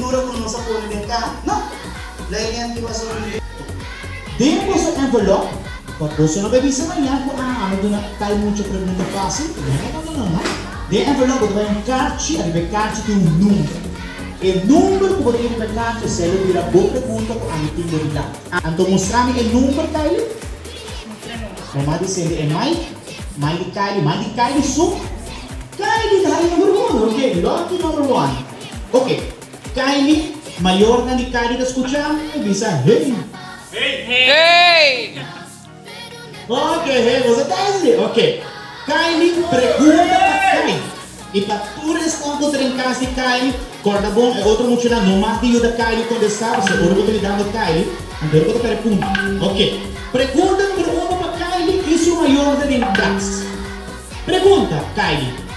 pintura kung sa puno din ka. No? Layan di ba sa puno? Demos sa envelope. Tapos yung nabibisa na yan, kung ano doon na tayo mucho pregunta fácil. No. De envelope, vai um carte, aí vai carte tem um número. E número que você vai carte, se ele vira boa pergunta com a meeting de vida. Então mostrar-me o número, Kylie. Vamos dizer, é mais de Kylie, so. Kylie, Kylie número 1, ok, lucky number 1. Ok, Kylie, maior na de Kylie, tá escutando? Bisa, hey. Hey! Ok, hey, você tá assim, ok. Kylie, pergunta para Kylie. E para todos que estão em casa de Kylie, corda bom, é outro muito lá, não mais de da Kylie quando estava, se eu vou lidar com Kylie, então eu vou pergunta. Ok. Pergunta número 1 para Kylie, isso é maior de 10. Pergunta, Kylie.